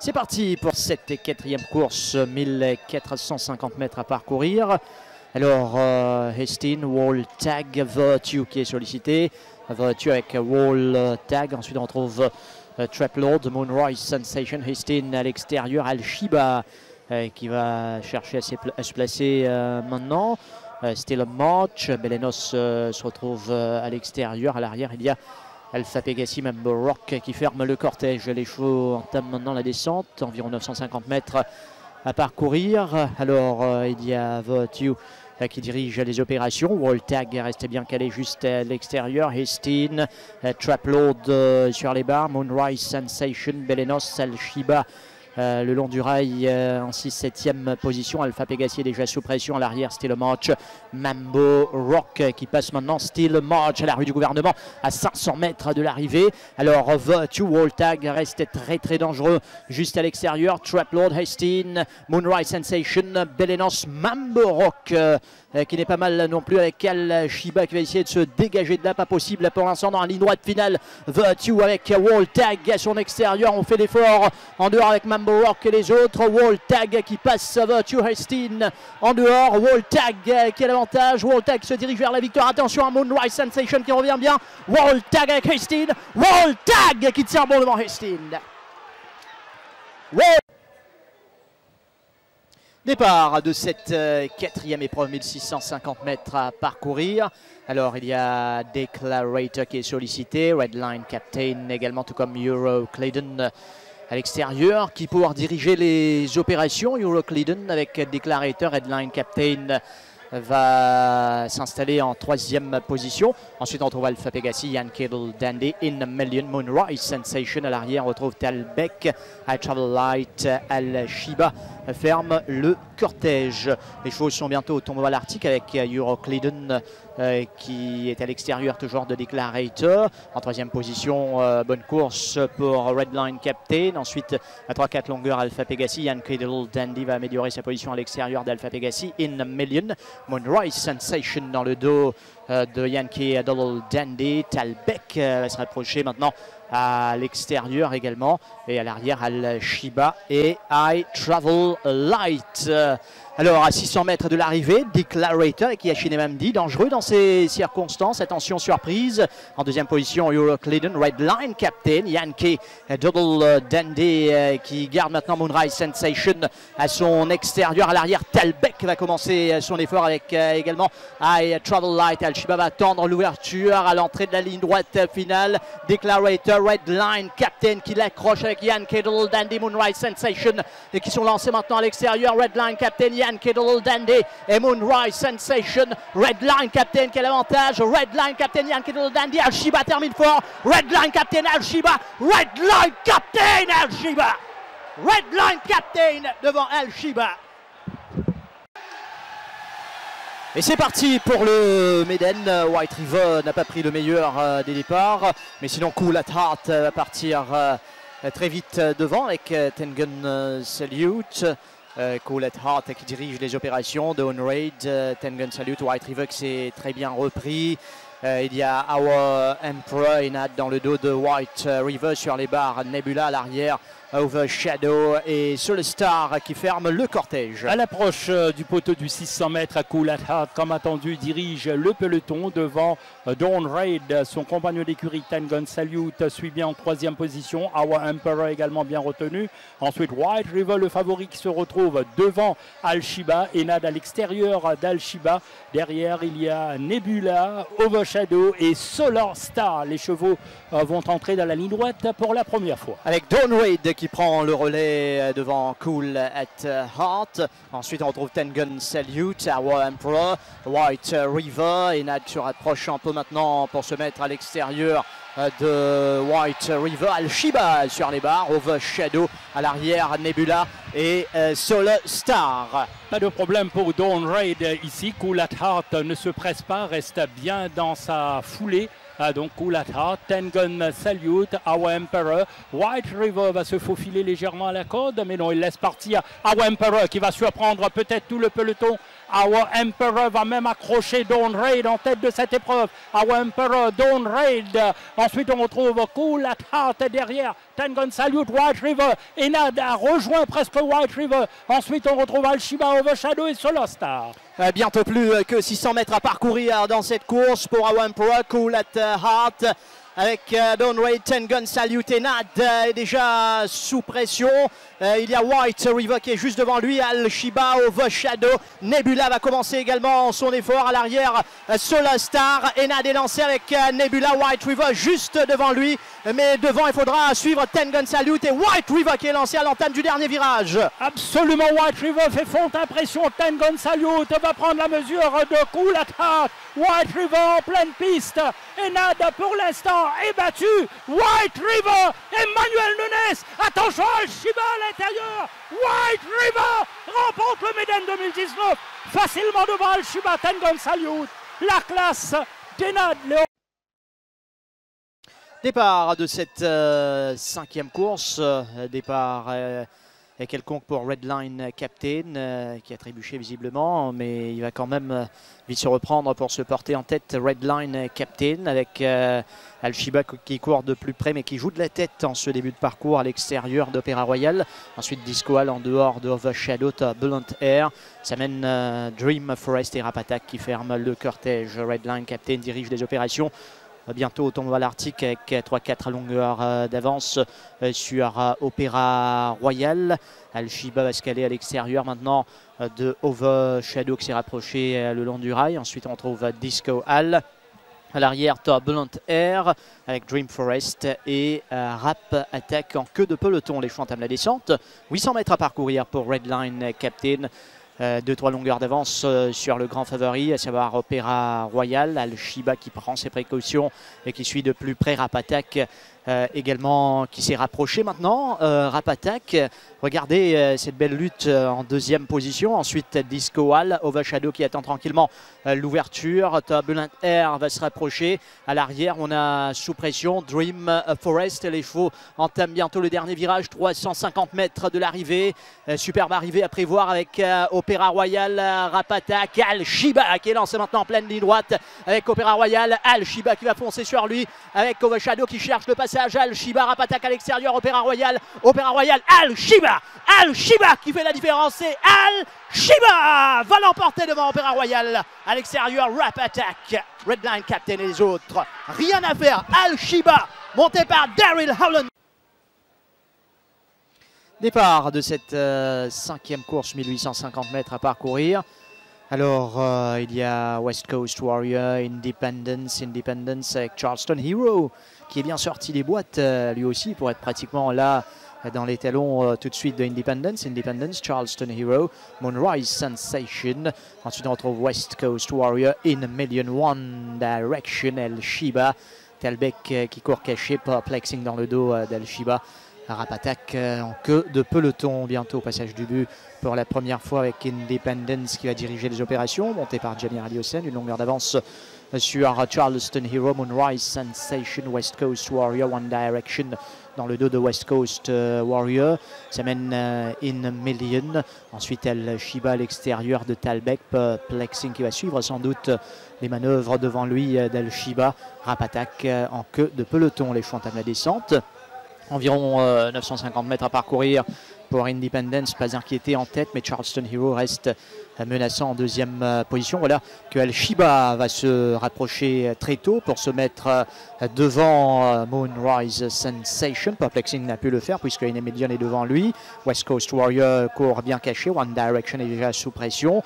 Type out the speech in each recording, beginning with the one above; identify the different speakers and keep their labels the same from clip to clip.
Speaker 1: C'est parti pour cette quatrième course, 1450 mètres à parcourir. Alors, Hestin, Wall Tag, Virtue qui est sollicité. Virtue avec Wall Tag. Ensuite, on retrouve Trap Lord, Moonrise Sensation, Hestin à l'extérieur, Al-Shiba qui va chercher à se placer maintenant. Still a March, Belenos se retrouve à l'extérieur. À l'arrière, il y a Alpha Pegasi, Mambo Rock qui ferme le cortège. Les chevaux entament maintenant la descente, environ 950 mètres à parcourir. Alors il y a Virtue qui dirige les opérations. Wall Tag reste bien calé juste à l'extérieur. Hestin, Trap Lord sur les barres. Moonrise Sensation, Belenos, Al-Shiba le long du rail en 6-7e position. Alpha Pegasi est déjà sous pression à l'arrière. Still a March, Mambo Rock qui passe maintenant. Still a March à la rue du gouvernement à 500 mètres de l'arrivée. Alors Virtue, Wall Tag reste très dangereux juste à l'extérieur. Trap Lord, Hestin, Moonrise Sensation, Belenos, Mambo Rock qui n'est pas mal non plus avec Al-Shiba qui va essayer de se dégager de là. Pas possible pour l'instant dans la ligne droite finale. Virtue avec Wall Tag à son extérieur. On fait l'effort en dehors avec Mambo Rock et les autres. Wall Tag qui passe Virtue, Hestin en dehors. Wall Tag qui a l'avantage. Wall Tag se dirige vers la victoire. Attention à Moonrise Sensation qui revient bien. Wall Tag avec Hestin. Wall Tag qui tient bon devant Hestin. Départ de cette quatrième épreuve, 1650 mètres à parcourir. Alors il y a Declarator qui est sollicité, Redline Captain également, tout comme Euroclaydon à l'extérieur, qui pourra diriger les opérations. Euroclaydon avec Declarator, Redline Captain va s'installer en 3e position. Ensuite, on trouve Alpha Pegasi, Yann Cadle, Dandy, In a Million, Moonrise Sensation. À l'arrière, on retrouve Talbec, I Travel Light, Al-Shiba ferme le cortège. Les chevaux sont bientôt au tombeau à l'Arctique avec Euroclaydon qui est à l'extérieur toujours de Declarator. En 3e position, bonne course pour Redline Captain. Ensuite, à 3-4 longueurs, Alpha Pegasi, Yann Cadle, Dandy va améliorer sa position à l'extérieur d'Alpha Pegasi. In a Million, Moonrise Sensation dans le dos de Yankee Adol Dandy. Talbec va se rapprocher maintenant à l'extérieur également. Et à l'arrière, Al-Shiba et I Travel Light. Alors à 600 mètres de l'arrivée, Declarator qui a Chine Mamdi, dangereux dans ces circonstances. Attention, surprise. En 2e position, Euroclaydon, Redline Captain, Yankee Double Dandy qui garde maintenant Moonrise Sensation à son extérieur. À l'arrière, Talbec va commencer son effort avec également I Travel Light. Al-Shiba va tendre l'ouverture à l'entrée de la ligne droite finale. Declarator, Redline Captain qui l'accroche avec Yankee Double Dandy, Moonrise Sensation et qui sont lancés maintenant à l'extérieur. Redline Captain, Yankee Double Dandy et Moonrise Sensation. Redline Captain qui a l'avantage. Redline Captain, Yankee Double Dandy. Al-Shiba termine fort. Redline Captain, Al-Shiba. Redline Captain, Al-Shiba. Redline Captain devant Al-Shiba. Et c'est parti pour le Maiden. White River n'a pas pris le meilleur des départs. Mais sinon, Cool at Heart va partir très vite devant avec Tengun Salute. Cool at Heart qui dirige les opérations de On Raid. Tengun Salute, White River qui s'est très bien repris. Il y a Our Emperor Inad dans le dos de White River sur les barres. Nebula à l'arrière. Overshadow et Soul Star qui ferme le cortège.
Speaker 2: À l'approche du poteau du 600 mètres à Cool at Heart, comme attendu, dirige le peloton devant Dawn Raid. Son compagnon d'écurie Tengun Salute suit bien en 3e position. Our Emperor également bien retenu. Ensuite White River, le favori qui se retrouve devant Al-Shiba. Enad à l'extérieur d'Al-Shiba. Derrière il y a Nebula, Overshadow et Solar Star. Les chevaux vont entrer dans la ligne droite pour la première fois.
Speaker 1: Avec Dawn Raid qui prend le relais devant Cool at Heart. Ensuite, on retrouve Tengun Salute, Our Emperor, White River. Et Nad se rapproche un peu maintenant pour se mettre à l'extérieur de White River. Al-Shiba sur les barres, Overshadow à l'arrière, Nebula et Soul Star.
Speaker 2: Pas de problème pour Dawn Raid ici. Cool at Heart ne se presse pas, reste bien dans sa foulée. Donc Cool at Heart, Ten Gun Salute, Our Emperor. White River va se faufiler légèrement à la corde, mais non, il laisse partir Our Emperor qui va surprendre peut-être tout le peloton. Our Emperor va même accrocher Dawn Raid en tête de cette épreuve. Our Emperor, Dawn Raid. Ensuite, on retrouve Cool at Heart derrière. Ten Gun Salute, White River. Enad a rejoint presque White River. Ensuite, on retrouve Al-Shiba, Overshadow et Solar Star.
Speaker 1: Bientôt plus que 600 mètres à parcourir dans cette course pour Our Emperor, Cool at Heart. Avec Dawn Raid, Ten Gun Salute, Enad est déjà sous pression. Il y a White River qui est juste devant lui, Al-Shiba, Overshadow. Nebula va commencer également son effort à l'arrière. Solar Star, Enad est lancé avec Nebula, White River juste devant lui. Mais devant, il faudra suivre Ten Gun Salute et White River qui est lancé à l'entame du dernier virage.
Speaker 2: Absolument, White River fait fonte impression. Ten Gun Salute va prendre la mesure de Cool at Heart. White River en pleine piste. Enad pour l'instant est battu. White River, Emmanuel Nunes. Attention, Al-Shiba à l'intérieur. White River remporte le Méden 2019. Facilement devant Al-Shiba, Ten Gun Salute. La classe d'Enad.
Speaker 1: Départ de cette cinquième course, départ quelconque pour Redline Captain qui a trébuché visiblement, mais il va quand même vite se reprendre pour se porter en tête. Redline Captain avec Al-Shiba qui court de plus près mais qui joue de la tête en ce début de parcours à l'extérieur d'Opéra Royal. Ensuite Disco Hall en dehors de Overshadow, Blunt Air. Ça mène Dream Forest et Rapatak qui ferment le cortège. Redline Captain dirige les opérations. Bientôt au tournoi l'Arctique avec 3-4 longueurs d'avance sur Opéra Royal. Al-Shiba va se caler à l'extérieur maintenant de Overshadow qui s'est rapproché le long du rail. Ensuite on trouve Disco Hall. À l'arrière, Blunt Air avec Dream Forest et Rap Attack en queue de peloton. Les choix entament la descente. 800 mètres à parcourir pour Redline Captain. 2-3 longueurs d'avance sur le grand favori, à savoir Opéra Royal. Al-Shiba qui prend ses précautions et qui suit de plus près Rapatak également qui s'est rapproché maintenant. Rapatak, regardez cette belle lutte en deuxième position. Ensuite Disco Hall, Overshadow qui attend tranquillement l'ouverture. Turbulent Air va se rapprocher. À l'arrière on a sous pression Dream Forest. Les chevaux entament bientôt le dernier virage, 350 mètres de l'arrivée. Superbe arrivée à prévoir avec Opéra Royal, Rapatak, Al-Shiba qui est lancé maintenant en pleine ligne droite avec Opéra Royal. Al-Shiba qui va foncer sur lui avec Overshadow qui cherche le passage. Al-Shiba, Rapatak à l'extérieur, Opéra Royal, Al-Shiba, Al-Shiba qui fait la différence. C'est Al-Shiba va l'emporter devant Opéra Royal. À l'extérieur, Rapatak, Redline Captain et les autres. Rien à faire. Al-Shiba monté par Daryl Holland. Départ de cette cinquième course, 1850 mètres à parcourir. Alors, il y a West Coast Warrior, Independence avec Charleston Hero qui est bien sorti des boîtes lui aussi pour être pratiquement là dans les talons tout de suite de Independence, Charleston Hero, Moonrise Sensation. Ensuite on retrouve West Coast Warrior, In a Million One Direction, Al-Shiba, Talbec qui court caché, Perplexing dans le dos d'Al-Shiba. Rapatak en queue de peloton, bientôt au passage du but pour la première fois avec Independence qui va diriger les opérations, monté par Jamir Aliosen, une longueur d'avance sur Charleston Hero, Moonrise Sensation, West Coast Warrior, One Direction dans le dos de West Coast Warrior. Ça mène In a Million. Ensuite Al-Shiba à l'extérieur de Talbec, Perplexing qui va suivre sans doute les manœuvres devant lui d'Al-Shiba. Rapatak en queue de peloton, les chevaux entament la descente. Environ 950 mètres à parcourir pour Independence, pas inquiété en tête, mais Charleston Hero reste menaçant en deuxième position. Voilà que Al-Shiba va se rapprocher très tôt pour se mettre devant Moonrise Sensation. Perplexing n'a pu le faire puisque In a Million est devant lui. West Coast Warrior court bien caché. One Direction est déjà sous pression.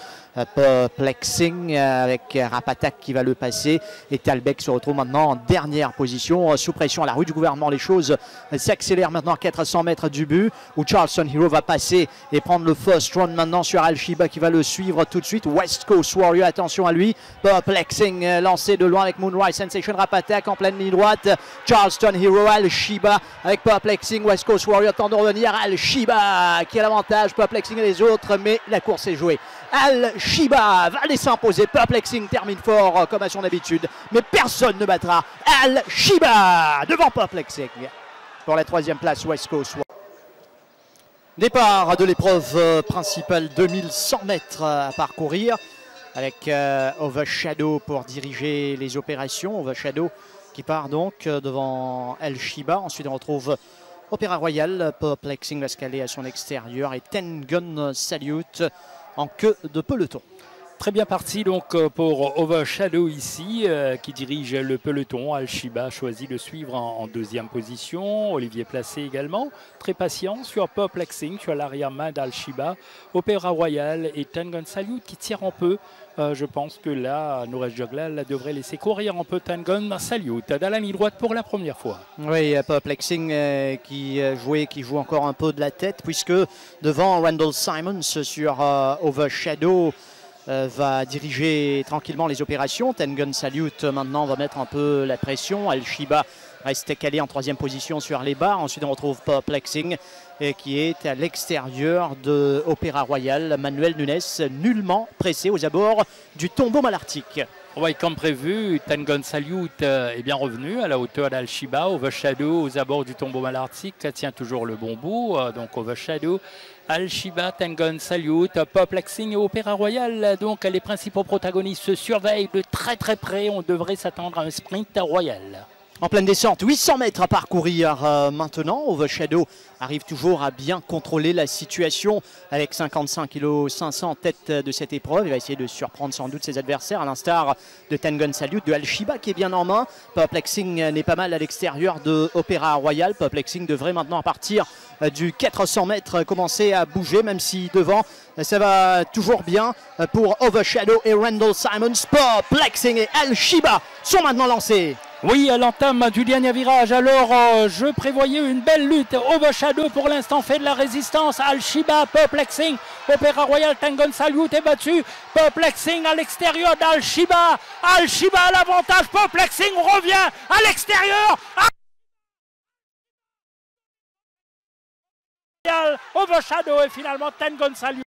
Speaker 1: Perplexing avec Rapatak qui va le passer. Et Talbec se retrouve maintenant en dernière position sous pression à la rue du gouvernement. Les choses s'accélèrent maintenant à 400 mètres du but où Charleston Hero va passer et prendre le first run maintenant sur Al-Shiba qui va le suivre tout de suite. West Coast Warrior, attention à lui. Perplexing lancé de loin avec Moonrise Sensation, Rapatak en pleine ligne droite. Charleston Hero, Al-Shiba avec Perplexing. West Coast Warrior tente de revenir. Al-Shiba qui a l'avantage, Perplexing et les autres, mais la course est jouée. Al-Shiba va aller s'imposer. Perplexing termine fort comme à son habitude. Mais personne ne battra Al-Shiba devant Perplexing. Pour la 3e place, West Coast. Départ de l'épreuve principale, 2100 mètres à parcourir. Avec Overshadow pour diriger les opérations. Overshadow qui part donc devant Al-Shiba. Ensuite on retrouve Opéra Royal. Perplexing va se caler à son extérieur. Et Ten Gun Salute en queue de peloton.
Speaker 2: Très bien parti donc pour Overshadow ici, qui dirige le peloton. Al-Shiba choisit de suivre en 2e position. Olivier Placé également, très patient sur Perplexing, sur l'arrière-main d'Al-Shiba. Opéra Royal et Ten Gun Salute qui tire un peu. Je pense que là, Norège Joglal devrait laisser courir un peu Ten Gun Salute dans la ligne droite pour la première fois.
Speaker 1: Oui, Perplexing qui joue encore un peu de la tête, puisque devant Randall Simons sur Overshadow, va diriger tranquillement les opérations. Ten Gun Salute maintenant va mettre un peu la pression. Al-Shiba reste calé en 3e position sur les barres. Ensuite on retrouve Perplexing qui est à l'extérieur de Opéra Royal. Manuel Nunes nullement pressé aux abords du tombeau malartique.
Speaker 2: Oui, comme prévu, Ten Gun Salute est bien revenu à la hauteur d'Al-Shiba. Overshadow aux abords du tombeau malartique tient toujours le bon bout. Donc Overshadow, Al-Shiba, Ten Gun Salute, Perplexing et Opéra Royal. Donc les principaux protagonistes se surveillent de très très près. On devrait s'attendre à un sprint royal.
Speaker 1: En pleine descente, 800 mètres à parcourir maintenant. Overshadow arrive toujours à bien contrôler la situation avec 55,5 kg en tête de cette épreuve. Il va essayer de surprendre sans doute ses adversaires, à l'instar de Ten Gun Salute, de Al-Shiba qui est bien en main. Perplexing n'est pas mal à l'extérieur de Opéra Royal. Perplexing devrait maintenant à partir du 400 mètres commencer à bouger, même si devant ça va toujours bien pour Overshadow et Randall Simons. Perplexing et Al-Shiba sont maintenant lancés.
Speaker 2: Oui, à l'entame du dernier virage, alors je prévoyais une belle lutte. Overshadow pour l'instant fait de la résistance. Al-Shiba, Perplexing, Opéra Royal, Ten Gun Salute est battu. Perplexing à l'extérieur d'Al-Shiba. Al-Shiba à l'avantage, Perplexing revient à l'extérieur. Overshadow et finalement Ten Gun Salute